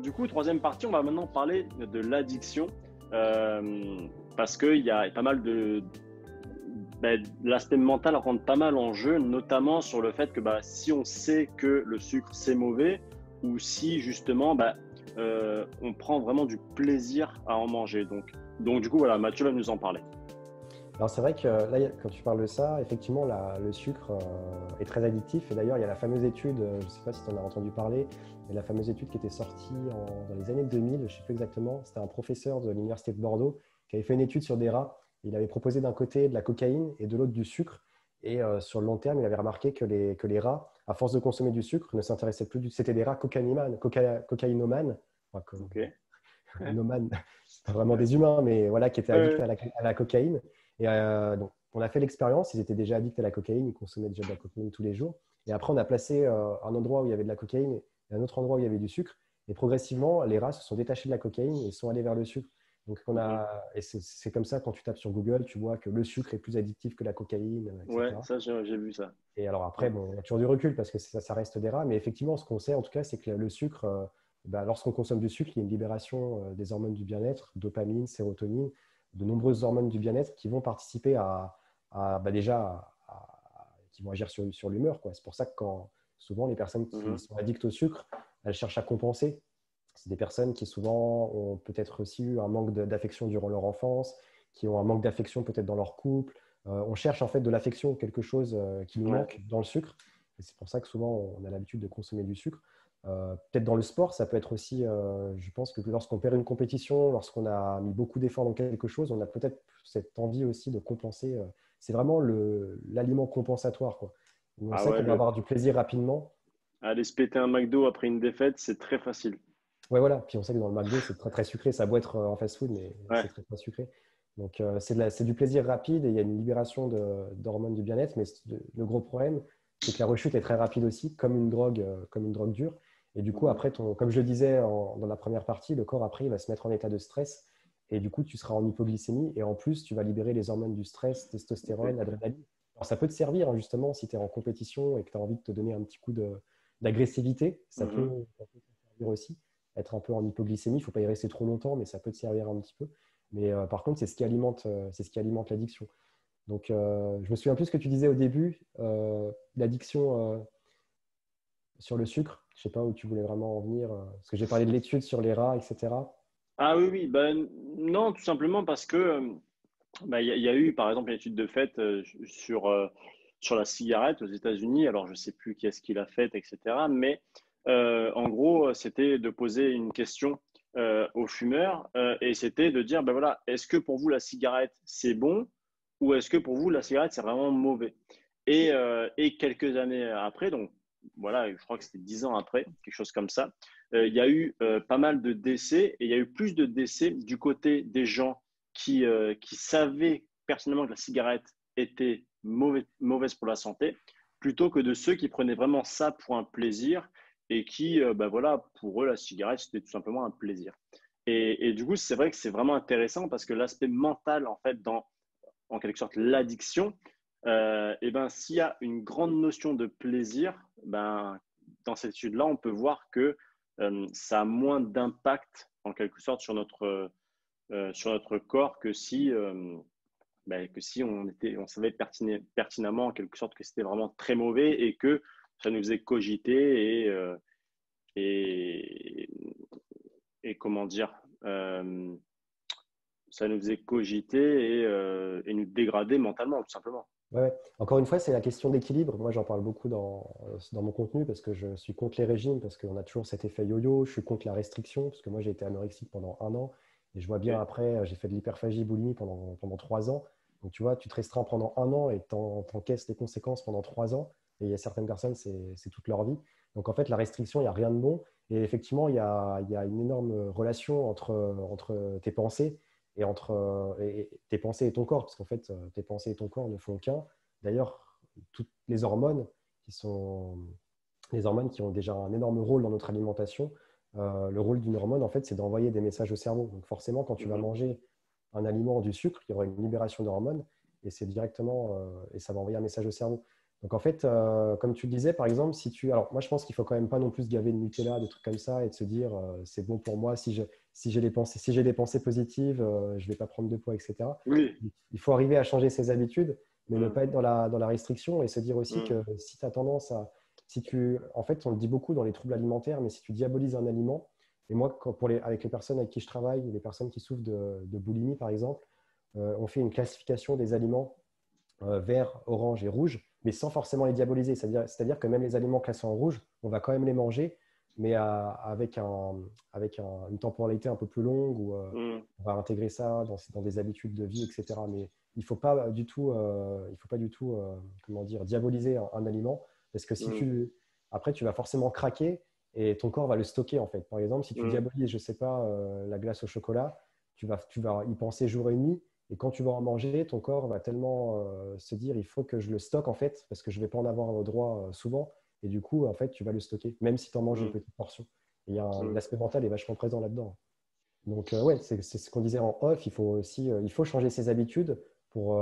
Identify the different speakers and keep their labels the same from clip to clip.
Speaker 1: du coup, troisième partie, on va maintenant parler de l'addiction parce qu'il y a pas mal l'aspect mental rentre pas mal en jeu, notamment sur le fait que si on sait que le sucre c'est mauvais ou si justement on prend vraiment du plaisir à en manger. Donc du coup, voilà, Mathieu va nous en parler.
Speaker 2: Alors c'est vrai que là, quand tu parles de ça, effectivement, le sucre est très addictif. Et d'ailleurs, il y a la fameuse étude, je ne sais pas si tu en as entendu parler, mais la fameuse étude qui était sortie dans les années 2000, je ne sais plus exactement, c'était un professeur de l'université de Bordeaux qui avait fait une étude sur des rats. Il avait proposé d'un côté de la cocaïne et de l'autre du sucre. Et sur le long terme, il avait remarqué que les rats, à force de consommer du sucre, ne s'intéressaient plus C'était des rats cocaïnomanes. Enfin,
Speaker 1: Ok.
Speaker 2: nomanes, c'est pas vraiment des humains, mais voilà, qui étaient addicts à la cocaïne. Et donc, on a fait l'expérience, ils étaient déjà addicts à la cocaïne, ils consommaient déjà de la cocaïne tous les jours. Et après, on a placé un endroit où il y avait de la cocaïne et un autre endroit où il y avait du sucre. Et progressivement, les rats se sont détachés de la cocaïne et sont allés vers le sucre. Donc, et c'est comme ça, quand tu tapes sur Google, tu vois que le sucre est plus addictif que la cocaïne,
Speaker 1: Ouais,
Speaker 2: etc.
Speaker 1: ça, j'ai vu ça.
Speaker 2: Et alors après, bon, il y a toujours du recul parce que ça reste des rats. Mais effectivement, ce qu'on sait en tout cas, c'est que le sucre, lorsqu'on consomme du sucre, il y a une libération des hormones du bien-être, dopamine, sérotonine, de nombreuses hormones du bien-être qui vont participer qui vont agir sur l'humeur, quoi. C'est pour ça que souvent les personnes qui sont addictes au sucre, elles cherchent à compenser. C'est des personnes qui souvent ont peut-être aussi eu un manque d'affection durant leur enfance, qui ont un manque d'affection peut-être dans leur couple. On cherche en fait de l'affection, quelque chose qui nous manque dans le sucre. Et c'est pour ça que souvent on a l'habitude de consommer du sucre. Peut-être dans le sport, ça peut être aussi, je pense que lorsqu'on perd une compétition, lorsqu'on a mis beaucoup d'efforts dans quelque chose, on a peut-être cette envie aussi de compenser. C'est vraiment l'aliment compensatoire, quoi. On
Speaker 1: Ah
Speaker 2: sait
Speaker 1: ouais,
Speaker 2: qu'on va avoir du plaisir rapidement.
Speaker 1: aller se péter un McDo après une défaite, c'est très facile.
Speaker 2: Ouais, voilà. Puis on sait que dans le McDo, c'est très très sucré. Ça a beau être en fast-food, mais c'est
Speaker 1: Ouais.
Speaker 2: très très sucré. Donc c'est du plaisir rapide et il y a une libération d'hormones du bien-être. Mais le gros problème, c'est que la rechute est très rapide aussi, comme une drogue dure. Et du coup, après, comme je le disais dans la première partie, le corps après, il va se mettre en état de stress. Et du coup, tu seras en hypoglycémie. Et en plus, tu vas libérer les hormones du stress, testostérone, adrénaline. Alors, ça peut te servir, hein, justement, si tu es en compétition et que tu as envie de te donner un petit coup d'agressivité. Ça peut te servir aussi être un peu en hypoglycémie. Il ne faut pas y rester trop longtemps, mais ça peut te servir un petit peu. Mais par contre, c'est ce qui alimente l'addiction. Donc, je me souviens plus ce que tu disais au début, l'addiction sur le sucre. Je ne sais pas où tu voulais vraiment en venir, parce que j'ai parlé de l'étude sur les rats, etc.
Speaker 1: Ah oui, oui, ben non, tout simplement parce que il y a eu par exemple une étude de fait sur la cigarette aux États-Unis. Alors je sais plus qui est-ce qui l'a faite, etc. Mais en gros, c'était de poser une question aux fumeurs et c'était de dire ben voilà, est-ce que pour vous la cigarette c'est bon ou est-ce que pour vous la cigarette c'est vraiment mauvais? Et quelques années après, donc voilà, je crois que c'était 10 ans après, quelque chose comme ça, il y a eu pas mal de décès et il y a eu plus de décès du côté des gens qui savaient personnellement que la cigarette était mauvaise pour la santé, plutôt que de ceux qui prenaient vraiment ça pour un plaisir et qui, voilà, pour eux, la cigarette, c'était tout simplement un plaisir. Et du coup, c'est vrai que c'est vraiment intéressant parce que l'aspect mental, en fait, dans en quelque sorte l'addiction, et ben, s'il y a une grande notion de plaisir, ben, dans cette étude-là, on peut voir que ça a moins d'impact en quelque sorte sur notre corps que si on savait pertinemment en quelque sorte que c'était vraiment très mauvais et que ça nous faisait cogiter et, et comment dire, ça nous faisait cogiter et nous dégrader mentalement, tout simplement.
Speaker 2: Ouais, ouais. Encore une fois, c'est la question d'équilibre. Moi, j'en parle beaucoup dans mon contenu parce que je suis contre les régimes, parce qu'on a toujours cet effet yo-yo. Je suis contre la restriction, parce que moi, j'ai été anorexique pendant 1 an. Et je vois bien
Speaker 1: Ok.
Speaker 2: après, j'ai fait de l'hyperphagie boulimie pendant 3 ans. Donc, tu vois, tu te restreins pendant 1 an et t'encaisses les conséquences pendant 3 ans. Et il y a certaines personnes, c'est toute leur vie. Donc, en fait, la restriction, il n'y a rien de bon. Et effectivement, il y a une énorme relation entre tes pensées et tes pensées et ton corps, parce qu'en fait, tes pensées et ton corps ne font qu'un. D'ailleurs, toutes les hormones qui ont déjà un énorme rôle dans notre alimentation, le rôle d'une hormone, en fait, c'est d'envoyer des messages au cerveau. Donc forcément, quand tu vas
Speaker 1: Mhm.
Speaker 2: manger un aliment du sucre, il y aura une libération d'hormones et c'est directement et ça va envoyer un message au cerveau. Donc en fait, comme tu le disais, par exemple, si tu… Alors moi, je pense qu'il faut quand même pas non plus se gaver de Nutella, des trucs comme ça, et de se dire, c'est bon pour moi, si j'ai des pensées positives, je vais pas prendre de poids, etc.
Speaker 1: Oui.
Speaker 2: Il faut arriver à changer ses habitudes, mais ne
Speaker 1: Mm,
Speaker 2: pas être dans la restriction et se dire aussi
Speaker 1: mm,
Speaker 2: que si tu as tendance à… En fait, on le dit beaucoup dans les troubles alimentaires, mais si tu diabolises un aliment, et moi, avec les personnes avec qui je travaille, les personnes qui souffrent de boulimie, par exemple, on fait une classification des aliments vert, orange et rouge, mais sans forcément les diaboliser. C'est-à-dire que même les aliments classés en rouge, on va quand même les manger, mais avec une temporalité un peu plus longue, où
Speaker 1: mm,
Speaker 2: on va intégrer ça dans des habitudes de vie, etc. Mais il ne faut pas du tout comment dire, diaboliser un aliment, parce que
Speaker 1: mm,
Speaker 2: après, tu vas forcément craquer et ton corps va le stocker, en fait. Par exemple, si tu
Speaker 1: mm,
Speaker 2: diabolises, je ne sais pas, la glace au chocolat, tu vas y penser jour et nuit. Et quand tu vas en manger, ton corps va tellement se dire il faut que je le stocke en fait, parce que je ne vais pas en avoir droit souvent. Et du coup, en fait, tu vas le stocker, même si tu en manges une
Speaker 1: mm,
Speaker 2: petite portion. Et
Speaker 1: mm.
Speaker 2: l'aspect mental est vachement présent là-dedans. Donc, ouais, c'est ce qu'on disait en off. Il faut aussi il faut changer ses habitudes pour,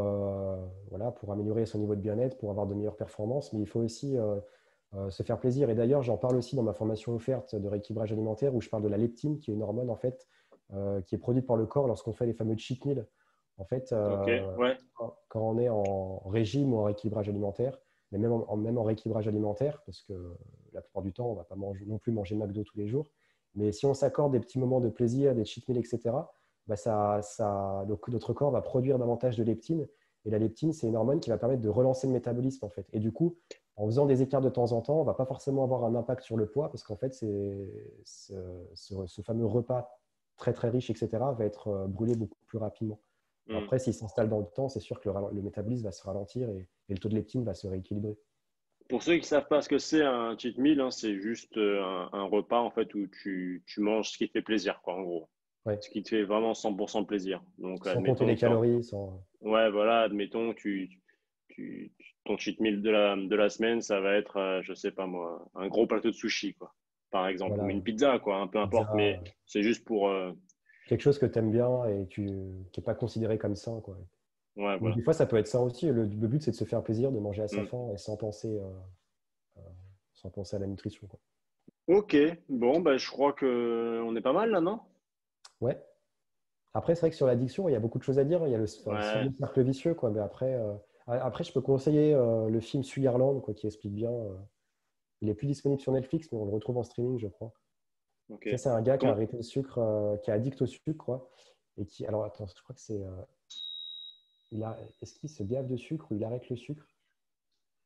Speaker 2: voilà, pour améliorer son niveau de bien-être, pour avoir de meilleures performances. Mais il faut aussi se faire plaisir. Et d'ailleurs, j'en parle aussi dans ma formation offerte de rééquilibrage alimentaire où je parle de la leptine, qui est une hormone en fait, qui est produite par le corps lorsqu'on fait les fameux cheat meals. En fait,
Speaker 1: Ok, ouais.
Speaker 2: quand on est en régime ou en rééquilibrage alimentaire, mais même en rééquilibrage alimentaire, parce que la plupart du temps, on ne va pas non plus manger McDo tous les jours, mais si on s'accorde des petits moments de plaisir, des cheat meals, etc., bah notre corps va produire davantage de leptine. Et la leptine, c'est une hormone qui va permettre de relancer le métabolisme, en fait. Et du coup, en faisant des écarts de temps en temps, on ne va pas forcément avoir un impact sur le poids, parce qu'en fait, ce fameux repas très, très riche, etc., va être brûlé beaucoup plus rapidement.
Speaker 1: Mm.
Speaker 2: Après, s'il s'installe dans le temps, c'est sûr que le métabolisme va se ralentir et le taux de leptine va se rééquilibrer.
Speaker 1: Pour ceux qui ne savent pas ce que c'est un cheat meal, hein, c'est juste un repas en fait où tu manges ce qui te fait plaisir, quoi, en gros.
Speaker 2: Ouais.
Speaker 1: Ce qui te fait vraiment 100% plaisir. Donc,
Speaker 2: Sans compter
Speaker 1: admettons,
Speaker 2: les calories, sans…
Speaker 1: ouais, voilà, admettons, ton cheat meal de la semaine, ça va être, je sais pas moi, un gros plateau de sushi, quoi, par exemple, ou
Speaker 2: Voilà,
Speaker 1: une pizza, quoi, peu importe,
Speaker 2: pizza,
Speaker 1: mais c'est juste pour,
Speaker 2: quelque chose que tu aimes bien et qui n'est pas considéré comme sain, quoi.
Speaker 1: ouais,
Speaker 2: Donc,
Speaker 1: voilà.
Speaker 2: des fois, ça peut être sain aussi. Le but, c'est de se faire plaisir, de manger à sa
Speaker 1: Mm.
Speaker 2: faim et sans penser à la nutrition, quoi.
Speaker 1: Ok, bon, bah, je crois que on est pas mal là, non?
Speaker 2: Ouais. Après, c'est vrai que sur l'addiction, il y a beaucoup de choses à dire. Il y a ce
Speaker 1: Ouais,
Speaker 2: fameux cercle vicieux, quoi. Mais après, je peux conseiller le film Sugarland, quoi, qui explique bien. Il est plus disponible sur Netflix, mais on le retrouve en streaming, je crois.
Speaker 1: ok.
Speaker 2: Ça, c'est un gars qui a
Speaker 1: Comment?
Speaker 2: arrêté le sucre, qui est addict au sucre, quoi. Et qui, alors, attends, je crois que c'est. Est-ce qu'il se gave de sucre ou il arrête le sucre?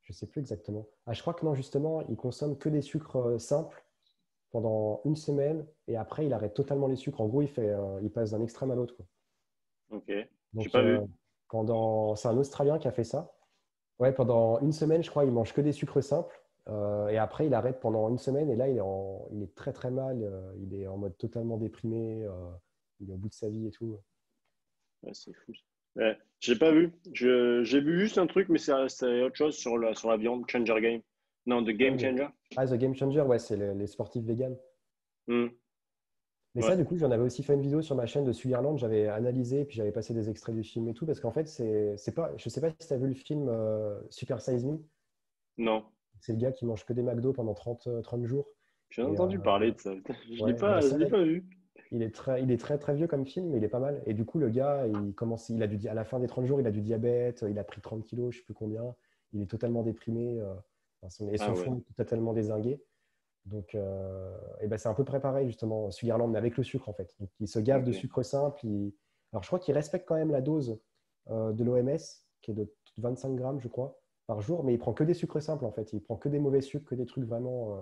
Speaker 2: Je ne sais plus exactement. Ah, je crois que non, justement, il consomme que des sucres simples pendant une semaine et après, il arrête totalement les sucres. En gros, il passe d'un extrême à l'autre, quoi.
Speaker 1: Ok, j'ai
Speaker 2: Donc,
Speaker 1: pas vu.
Speaker 2: c'est un Australien qui a fait ça. Ouais, pendant une semaine, je crois, il mange que des sucres simples. Et après, il arrête pendant une semaine. Et là, il est très, très mal. Il est en mode totalement déprimé. Il est au bout de sa vie et tout.
Speaker 1: Ouais, c'est fou. Ouais, j'ai pas vu. J'ai vu juste un truc, mais c'est autre chose sur la viande. Changer Game. Non, The
Speaker 2: Ah
Speaker 1: Game
Speaker 2: oui,
Speaker 1: Changer.
Speaker 2: The Game Changer, ouais, c'est les sportifs véganes.
Speaker 1: Hmm,
Speaker 2: Mais ça,
Speaker 1: ouais,
Speaker 2: du coup, j'en avais aussi fait une vidéo sur ma chaîne de Sugarland. J'avais analysé, puis j'avais passé des extraits du film et tout, parce qu'en fait, c'est pas, je sais pas si tu as vu le film Super Size Me.
Speaker 1: non.
Speaker 2: C'est le gars qui mange que des McDo pendant 30 jours.
Speaker 1: J'ai
Speaker 2: Et
Speaker 1: entendu parler de ça.
Speaker 2: ouais, bah
Speaker 1: Je l'ai pas vu.
Speaker 2: il est très, très vieux comme film, mais il est pas mal. Et du coup, le gars, à la fin des 30 jours, il a du diabète, il a pris 30 kilos, je sais plus combien. Il est totalement déprimé, et
Speaker 1: Ah
Speaker 2: son
Speaker 1: ouais,
Speaker 2: fond est totalement dézingué. Donc, et ben, c'est un peu préparé justement, Sugarland, mais avec le sucre en fait. Donc, il se gave de
Speaker 1: ok.
Speaker 2: sucre simple. Alors, je crois qu'il respecte quand même la dose de l'OMS, qui est de 25 grammes, je crois, par jour, mais il prend que des sucres simples en fait. Il prend que des mauvais sucres, que des trucs vraiment.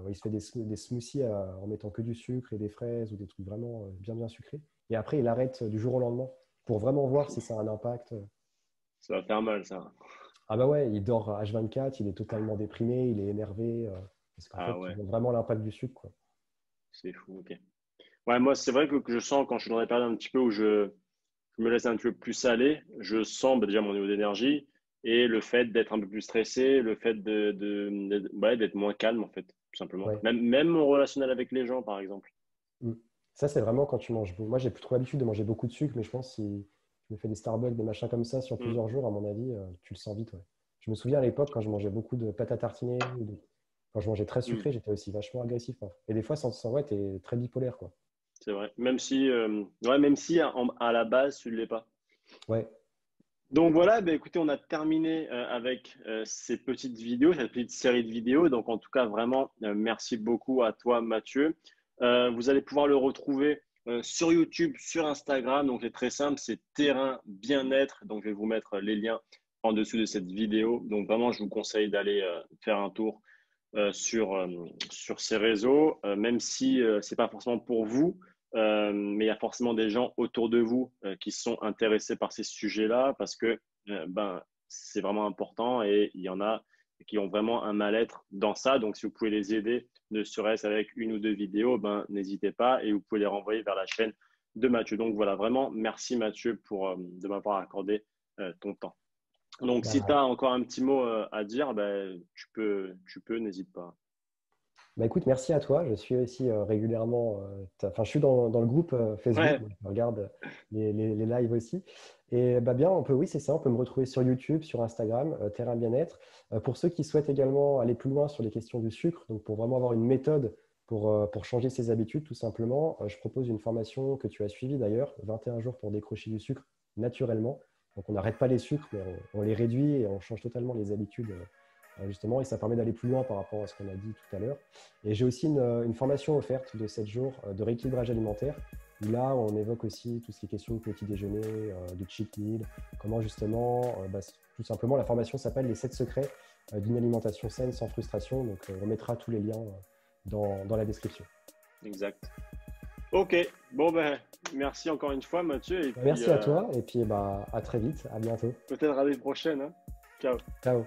Speaker 2: Il se fait des smoothies en mettant que du sucre et des fraises ou des trucs vraiment bien, bien sucrés. Et après, il arrête du jour au lendemain pour vraiment voir si ça a un impact.
Speaker 1: Ça va faire mal, ça.
Speaker 2: Ah bah ouais, il dort H24, il est totalement déprimé, il est énervé, parce qu'en
Speaker 1: Ah
Speaker 2: fait, tu
Speaker 1: ouais,
Speaker 2: vois vraiment l'impact du sucre, quoi.
Speaker 1: c'est fou, ok. Ouais, moi, c'est vrai que je sens quand je suis dans des périodes un petit peu où je me laisse un petit peu plus aller, je sens bah, déjà mon niveau d'énergie et le fait d'être un peu plus stressé, le fait ouais, d'être moins calme, en fait, tout simplement.
Speaker 2: Ouais.
Speaker 1: Même mon relationnel avec les gens, par exemple.
Speaker 2: Mm. Ça, c'est vraiment quand tu manges. Moi, j'ai plus trop l'habitude de manger beaucoup de sucre, mais je pense que si je me fais des Starbucks, des machins comme ça sur
Speaker 1: Hmm.
Speaker 2: plusieurs jours, à mon avis, tu le sens vite, ouais. Je me souviens à l'époque, quand je mangeais beaucoup de pâte à tartiner, quand je mangeais très
Speaker 1: Mm.
Speaker 2: sucré, j'étais aussi vachement agressif, quoi. Et des fois, ouais, tu es très bipolaire, quoi.
Speaker 1: C'est vrai. Même si à la base, tu ne l'es pas.
Speaker 2: Ouais,
Speaker 1: Donc voilà, ben, écoutez, on a terminé avec ces petites vidéos, cette petite série de vidéos. Donc en tout cas, vraiment, merci beaucoup à toi, Mathieu. Vous allez pouvoir le retrouver sur YouTube, sur Instagram. Donc c'est très simple, c'est Terrain Bien-être. Donc je vais vous mettre les liens en dessous de cette vidéo. Donc vraiment, je vous conseille d'aller faire un tour sur ces réseaux, même si c'est pas forcément pour vous. Mais il y a forcément des gens autour de vous qui sont intéressés par ces sujets-là parce que c'est vraiment important et il y en a qui ont vraiment un mal-être dans ça. Donc, si vous pouvez les aider, ne serait-ce avec une ou deux vidéos, n'hésitez pas et vous pouvez les renvoyer vers la chaîne de Mathieu. Donc, voilà, vraiment, merci Mathieu de m'avoir accordé ton temps. Donc, si tu
Speaker 2: bah,
Speaker 1: as encore un petit mot à dire, n'hésite pas.
Speaker 2: bah, écoute, merci à toi. Je suis aussi régulièrement, enfin, je suis dans le groupe Facebook,
Speaker 1: Ouais,
Speaker 2: donc je regarde les lives aussi. Et bah, bien, oui, c'est ça, on peut me retrouver sur YouTube, sur Instagram, Terrain Bien-être. Pour ceux qui souhaitent également aller plus loin sur les questions du sucre, donc pour vraiment avoir une méthode pour changer ses habitudes, tout simplement, je propose une formation que tu as suivie d'ailleurs, 21 jours pour décrocher du sucre naturellement. Donc on n'arrête pas les sucres, mais on les réduit et on change totalement les habitudes. Justement, et ça permet d'aller plus loin par rapport à ce qu'on a dit tout à l'heure. Et j'ai aussi une formation offerte de 7 jours de rééquilibrage alimentaire, où là, on évoque aussi tout ce qui est question de petit déjeuner, de cheat meal, comment justement, tout simplement, la formation s'appelle les 7 secrets d'une alimentation saine sans frustration. Donc, on mettra tous les liens dans la description.
Speaker 1: exact. Ok, bon merci encore une fois Mathieu et puis
Speaker 2: Merci à toi et puis à très vite, à bientôt.
Speaker 1: peut-être à l'année prochaine, hein. Ciao.
Speaker 2: Ciao.